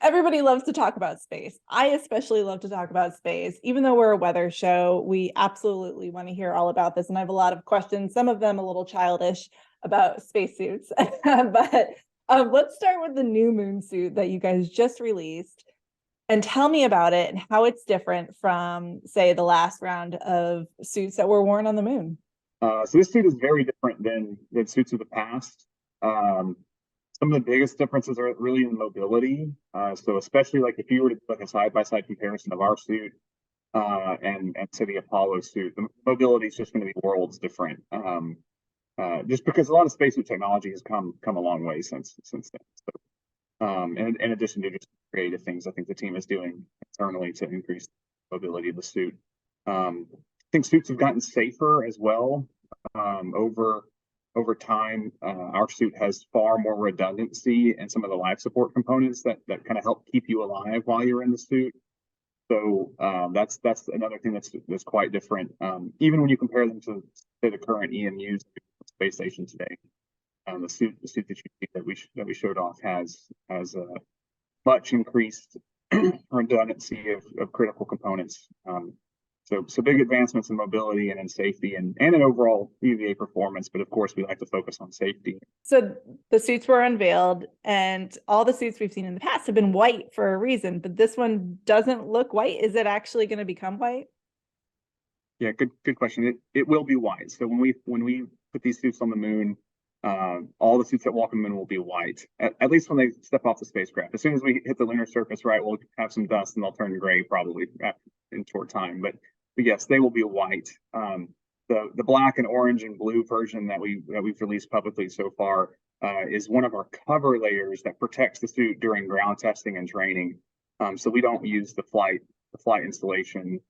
Everybody loves to talk about space. I especially love to talk about space. Even though we're a weather show, we absolutely want to hear all about this. And I have a lot of questions, some of them a little childish about spacesuits. But let's start with the new moon suit that you guys just released and tell me about it and how it's different from, say, the last round of suits that were worn on the moon. So this suit is very different than suits of the past. Um, some of the biggest differences are really in mobility. So especially like if you were to do like a side by side comparison of our suit and to the Apollo suit, the mobility is just going to be worlds different. Just because a lot of spacesuit technology has come a long way since then. So, in addition to just creative things, I think the team is doing internally to increase the mobility of the suit. I think suits have gotten safer as well over time. Our suit has far more redundancy in some of the life support components that kind of help keep you alive while you're in the suit. So that's another thing that's quite different. Even when you compare them to say the current EMUs space station today, the suit that you see that we showed off has a much increased redundancy of critical components. So big advancements in mobility and in safety and in overall EVA performance, but of course we like to focus on safety. So the suits were unveiled, and all the suits we've seen in the past have been white for a reason, but this one doesn't look white. Is it actually going to become white? Yeah, good question. It will be white. So when we put these suits on the moon, all the suits that walk on the moon will be white, at least when they step off the spacecraft. As soon as we hit the lunar surface, right, we'll have some dust and they'll turn gray probably in short time. But yes, they will be white. The black and orange and blue version that we've released publicly so far is one of our cover layers that protects the suit during ground testing and training. So we don't use the flight installation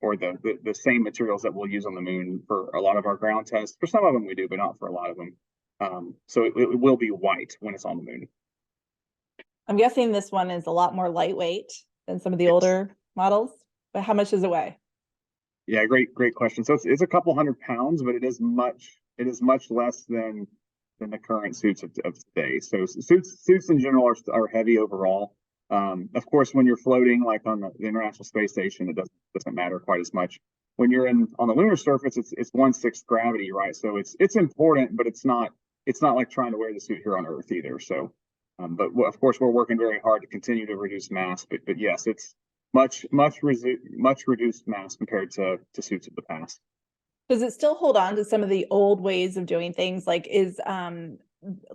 or the same materials that we'll use on the moon for a lot of our ground tests. For some of them we do, but not for a lot of them. So it will be white when it's on the moon. I'm guessing this one is a lot more lightweight than some of the Yes. older models, but how much does it weigh? Yeah, great question. So it's a couple hundred pounds, but it is much less than the current suits of today. So suits in general are heavy overall. Of course, when you're floating like on the International Space Station, it doesn't matter quite as much. When you're on the lunar surface, it's 1/6 gravity, right? So it's important, but it's not like trying to wear the suit here on Earth either. So, but of course, we're working very hard to continue to reduce mass. But yes, it's much reduced mass compared to suits of the past. Does it still hold on to some of the old ways of doing things, like is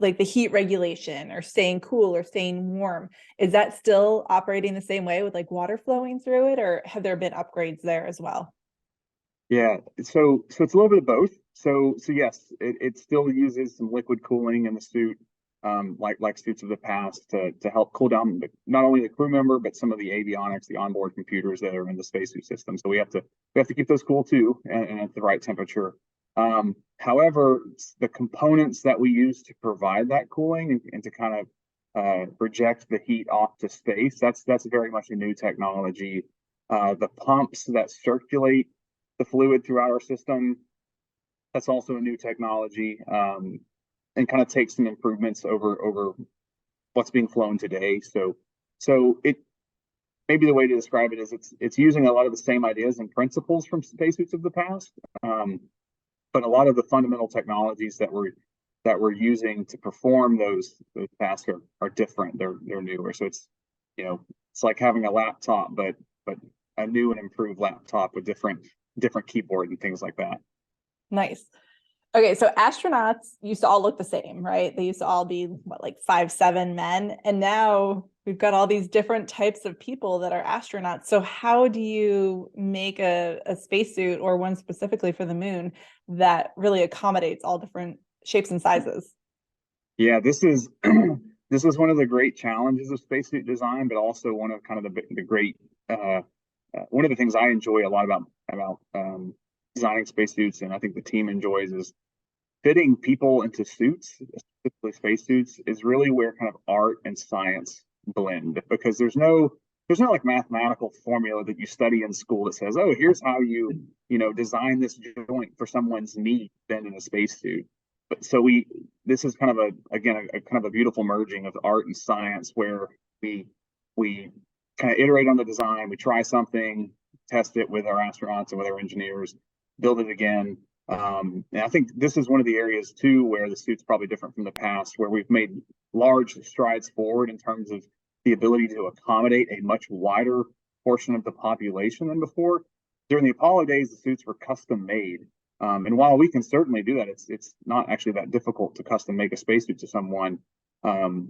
like the heat regulation or staying cool or staying warm? Is that still operating the same way with like water flowing through it, or have there been upgrades there as well? Yeah, so it's a little bit of both. So yes, it still uses some liquid cooling in the suit, like suits of the past to help cool down not only the crew member but some of the avionics, the onboard computers that are in the spacesuit system. So we have to keep those cool too and at the right temperature. However, the components that we use to provide that cooling and to kind of project the heat off to space, that's very much a new technology. The pumps that circulate the fluid throughout our system, that's also a new technology, and kind of takes some improvements over what's being flown today. So it maybe the way to describe it is it's using a lot of the same ideas and principles from spacesuits of the past, but a lot of the fundamental technologies that we're using to perform those tasks are different. They're newer. So it's like having a laptop, but a new and improved laptop with different keyboard and things like that. Nice. Okay, so astronauts used to all look the same, right? They used to all be what, like 5'7" men, and now we've got all these different types of people that are astronauts. So how do you make a spacesuit, or one specifically for the moon, that really accommodates all different shapes and sizes? Yeah, this is this is one of the great challenges of spacesuit design, but also one of kind of the great one of the things I enjoy a lot about designing spacesuits, and I think the team enjoys, is fitting people into suits, specifically spacesuits, is really where kind of art and science blend, because there's no like mathematical formula that you study in school that says, oh, here's how you design this joint for someone's knee then in a spacesuit. But so this is kind of a kind of a beautiful merging of art and science, where We kind of iterate on the design, we try something, test it with our astronauts and with our engineers, build it again. And I think this is one of the areas too where the suit's probably different from the past, where we've made large strides forward in terms of the ability to accommodate a much wider portion of the population than before. During the Apollo days, the suits were custom made. And while we can certainly do that, it's not actually that difficult to custom make a spacesuit to someone.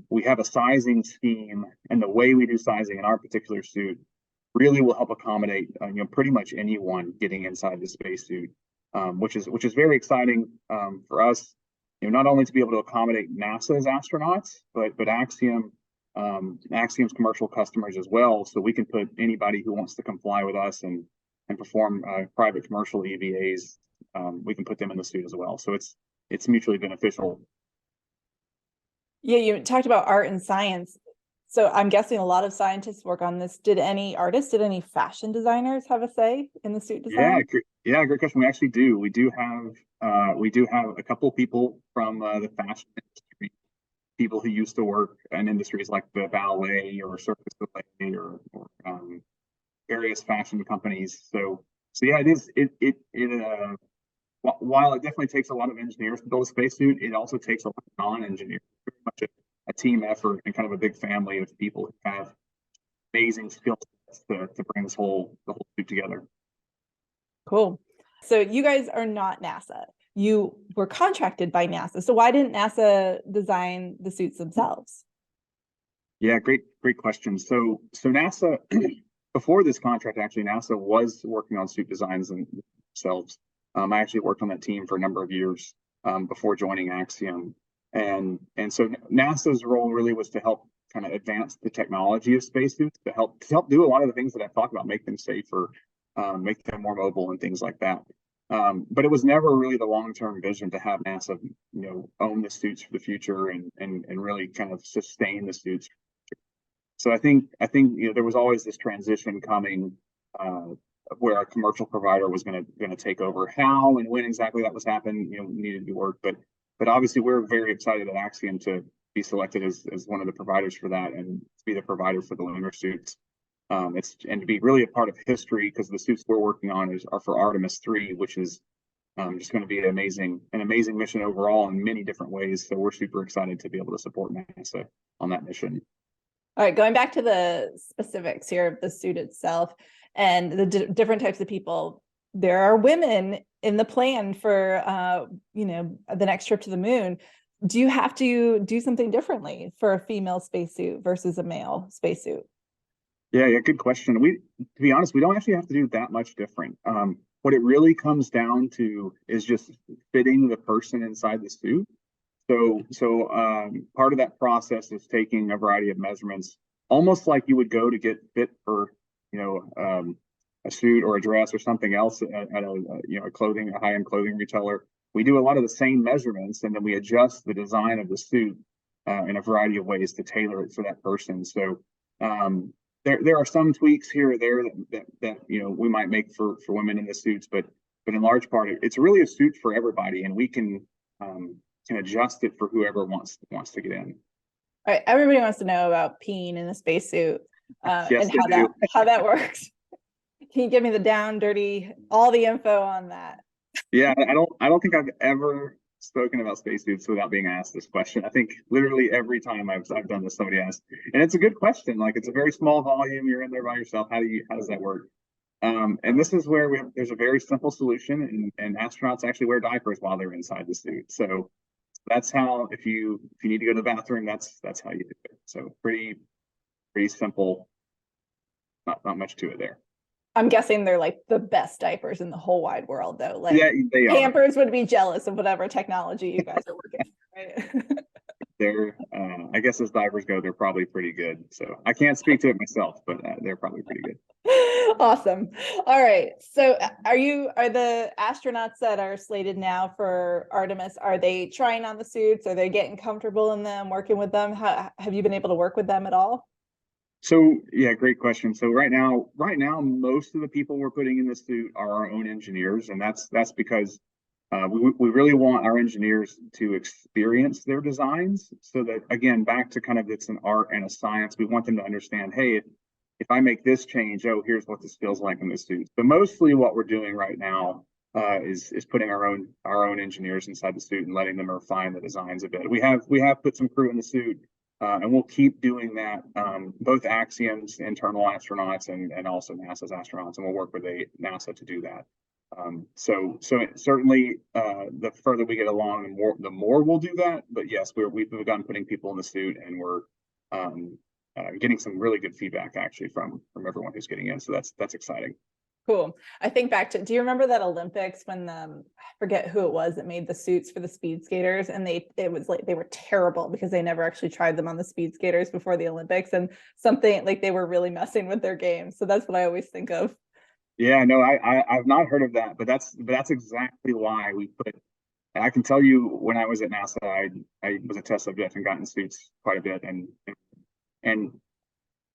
We have a sizing scheme, and the way we do sizing in our particular suit really will help accommodate pretty much anyone getting inside the spacesuit, which is very exciting for us. Not only to be able to accommodate NASA's astronauts, but Axiom's commercial customers as well. So we can put anybody who wants to come fly with us and perform private commercial EVAs. We can put them in the suit as well. So it's mutually beneficial. Yeah, you talked about art and science. So I'm guessing a lot of scientists work on this. Did any fashion designers have a say in the suit design? Yeah, great question. We actually do. We do have a couple people from the fashion industry, people who used to work in industries like the ballet or circus ballet or various fashion companies. So yeah, while it definitely takes a lot of engineers to build a spacesuit, it also takes a lot of non-engineers. Pretty much a team effort and kind of a big family of people who have amazing skill sets to bring the whole suit together. Cool. So you guys are not NASA. You were contracted by NASA. So why didn't NASA design the suits themselves? Yeah, great question. So NASA, before this contract, actually, NASA was working on suit designs themselves. I actually worked on that team for a number of years before joining Axiom. And so NASA's role really was to help kind of advance the technology of spacesuits, to help do a lot of the things that I've talked about, make them safer, make them more mobile and things like that. But it was never really the long-term vision to have NASA, own the suits for the future and really kind of sustain the suits. So I think there was always this transition coming where a commercial provider was going to take over. How and when exactly that was happening, needed to be worked. But obviously, we're very excited at Axiom to be selected as one of the providers for that and to be the provider for the lunar suits. And to be really a part of history, because the suits we're working on are for Artemis 3, which is just going to be an amazing mission overall in many different ways. So we're super excited to be able to support NASA on that mission. All right, going back to the specifics here of the suit itself and the different types of people, there are women in the plan for the next trip to the moon. Do you have to do something differently for a female spacesuit versus a male spacesuit? Yeah, good question. To be honest, we don't actually have to do that much different. What it really comes down to is just fitting the person inside the suit. So part of that process is taking a variety of measurements, almost like you would go to get fit for, a suit or a dress or something else at a high-end clothing retailer. We do a lot of the same measurements, and then we adjust the design of the suit in a variety of ways to tailor it for that person. So there are some tweaks here or there that we might make for women in the suits, but in large part, it's really a suit for everybody, and we can adjust it for whoever wants to get in. All right, everybody wants to know about peeing in a spacesuit yes, and how that works. Can you give me the down dirty, all the info on that? Yeah, I don't think I've ever spoken about spacesuits without being asked this question. I think literally every time I've done this, somebody asks, and it's a good question. Like, it's a very small volume. You're in there by yourself. How does that work? And this is where there's a very simple solution, and astronauts actually wear diapers while they're inside the suit. So that's how, if you need to go to the bathroom, that's how you do it. So pretty simple. Not much to it there. I'm guessing they're like the best diapers in the whole wide world, though. Like, yeah, they are. Pampers would be jealous of whatever technology you guys are working with, right? They're, I guess as diapers go, they're probably pretty good. So I can't speak to it myself, but they're probably pretty good. Awesome. All right. So are the astronauts that are slated now for Artemis, are they trying on the suits? Are they getting comfortable in them, working with them? Have you been able to work with them at all? So yeah, great question. So right now, most of the people we're putting in the suit are our own engineers, and that's because We really want our engineers to experience their designs, so that, again, back to kind of, it's an art and a science. We want them to understand, hey, if I make this change, oh, here's what this feels like in the suit. But mostly what we're doing right now is putting our own engineers inside the suit and letting them refine the designs a bit. We have put some crew in the suit, and we'll keep doing that. Both Axiom's internal astronauts and also NASA's astronauts, and we'll work with NASA to do that. So certainly, the further we get along, the more we'll do that. But yes, we've begun putting people in the suit, and we're getting some really good feedback actually from everyone who's getting in. So that's exciting. Cool. I think back to, do you remember that Olympics when I forget who it was that made the suits for the speed skaters, and it was like they were terrible because they never actually tried them on the speed skaters before the Olympics, and something like they were really messing with their game. So that's what I always think of. Yeah, no, I've not heard of that, but that's exactly why we put. I can tell you, when I was at NASA, I was a test subject and got in suits quite a bit, and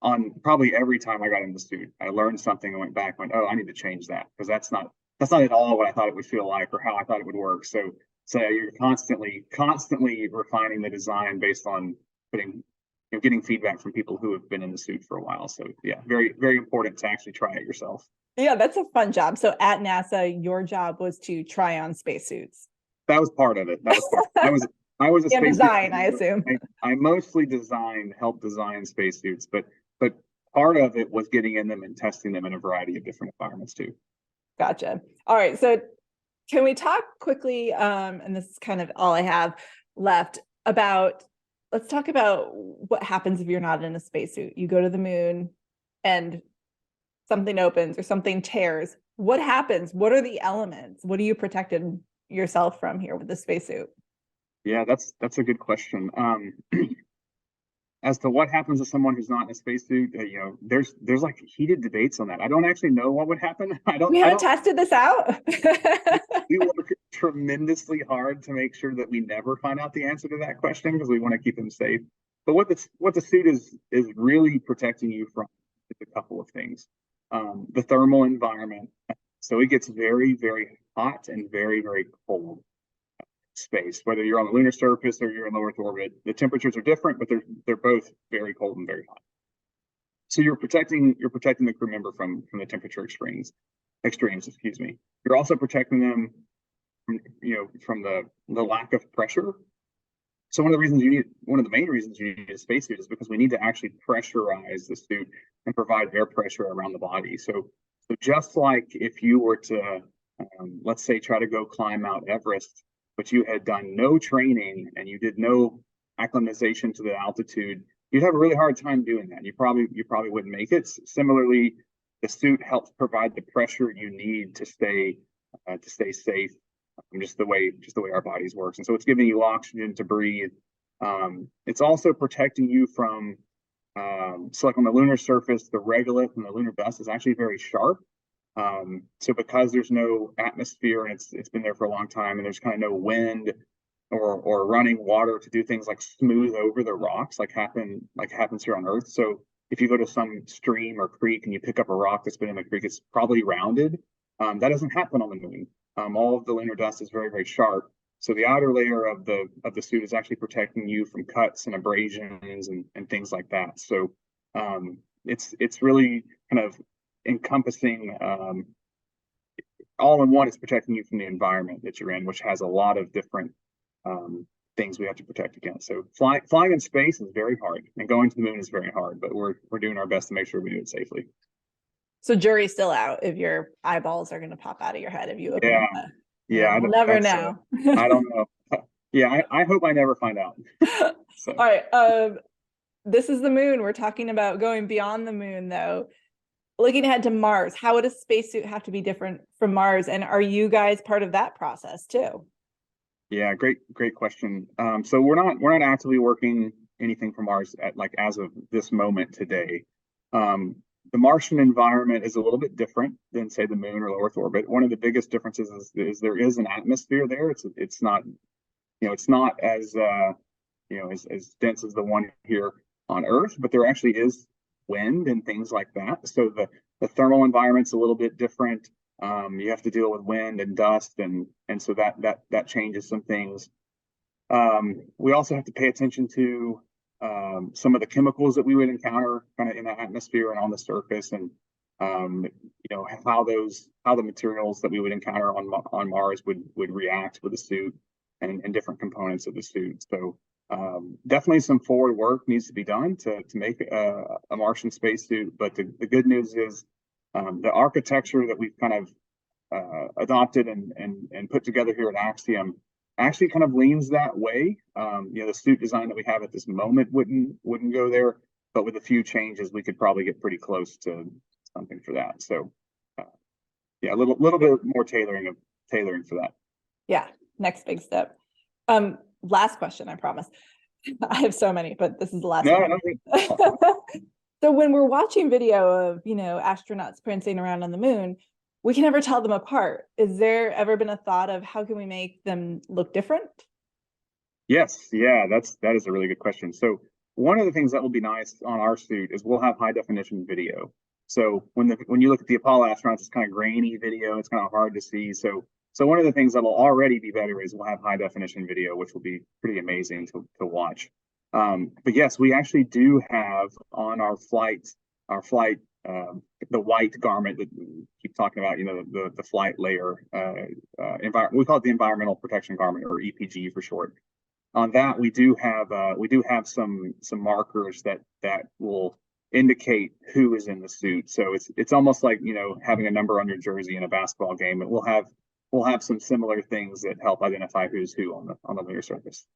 on probably every time I got in the suit, I learned something and went back, oh, I need to change that, because that's not at all what I thought it would feel like or how I thought it would work. So you're constantly refining the design based on getting feedback from people who have been in the suit for a while. So yeah, very, very important to actually try it yourself. Yeah, that's a fun job. So at NASA, your job was to try on spacesuits. That was part of it. I was a and space design, I assume. I mostly helped design spacesuits, but part of it was getting in them and testing them in a variety of different environments too. Gotcha. All right. So can we talk quickly, and this is kind of all I have left, let's talk about what happens if you're not in a spacesuit. You go to the moon and something opens or something tears. What happens? What are the elements? What are you protecting yourself from here with the spacesuit? Yeah, that's a good question. As to what happens to someone who's not in a spacesuit, there's like heated debates on that. I don't actually know what would happen. We haven't tested this out. We work tremendously hard to make sure that we never find out the answer to that question, because we want to keep them safe. But what the suit is really protecting you from is a couple of things. The thermal environment. So it gets very, very hot and very, very cold space, whether you're on the lunar surface or you're in low Earth orbit. The temperatures are different, but they're both very cold and very hot. So you're protecting the crew member from the temperature extremes, excuse me. You're also protecting them from the lack of pressure. So one of the main reasons you need a spacesuit is because we need to actually pressurize the suit and provide air pressure around the body. So just like if you were to, let's say, try to go climb Mount Everest, but you had done no training and you did no acclimatization to the altitude, you'd have a really hard time doing that. You probably wouldn't make it. Similarly, the suit helps provide the pressure you need to stay safe, just the way our bodies work. And so it's giving you oxygen to breathe. It's also protecting you from, so like on the lunar surface, the regolith and the lunar dust is actually very sharp. So because there's no atmosphere and it's been there for a long time, and there's kind of no wind or running water to do things like smooth over the rocks like happens here on Earth. So if you go to some stream or creek and you pick up a rock that's been in the creek, it's probably rounded. That doesn't happen on the moon. All of the lunar dust is very, very sharp. So the outer layer of the suit is actually protecting you from cuts and abrasions and things like that. So it's really kind of encompassing, all in one. Is protecting you from the environment that you're in, which has a lot of different things we have to protect against. So flying in space is very hard, and going to the moon is very hard, but we're doing our best to make sure we do it safely. So jury's still out if your eyeballs are going to pop out of your head if you open yeah up. yeah We'll never know. I don't know. Yeah, I hope I never find out. So. All right, this is the moon. We're talking about going beyond the moon, though. Looking ahead to Mars, how would a spacesuit have to be different from Mars? And are you guys part of that process too? Yeah, great question. So we're not actively working anything for Mars as of this moment today. The Martian environment is a little bit different than, say, the moon or low Earth orbit. One of the biggest differences is there is an atmosphere there. It's not as as dense as the one here on Earth, but there actually is wind and things like that. So the thermal environment's a little bit different. You have to deal with wind and dust, and so that changes some things. We also have to pay attention to some of the chemicals that we would encounter kind of in the atmosphere and on the surface, and how the materials that we would encounter on Mars would react with the suit and different components of the suit. So definitely some forward work needs to be done to make a Martian spacesuit. But the good news is the architecture that we've kind of adopted and put together here at Axiom actually kind of leans that way. The suit design that we have at this moment wouldn't go there, but with a few changes, we could probably get pretty close to something for that. So, yeah, a little bit more tailoring for that. Yeah, next big step. Last question, I promise. I have so many, but this is the last one. No. So when we're watching video of, astronauts prancing around on the moon, we can never tell them apart. Is there ever been a thought of how can we make them look different? Yes, yeah, that is a really good question. So one of the things that will be nice on our suit is we'll have high definition video. So when you look at the Apollo astronauts, it's kind of grainy video. It's kind of hard to see. So one of the things that will already be better is we'll have high definition video, which will be pretty amazing to watch. But yes, we actually do have on our flight, the white garment that we keep talking about, the flight layer, we call it the environmental protection garment, or EPG for short. On that, we do have some markers that will indicate who is in the suit. So it's almost like having a number on your jersey in a basketball game. And we'll have some similar things that help identify who's who on the lunar surface.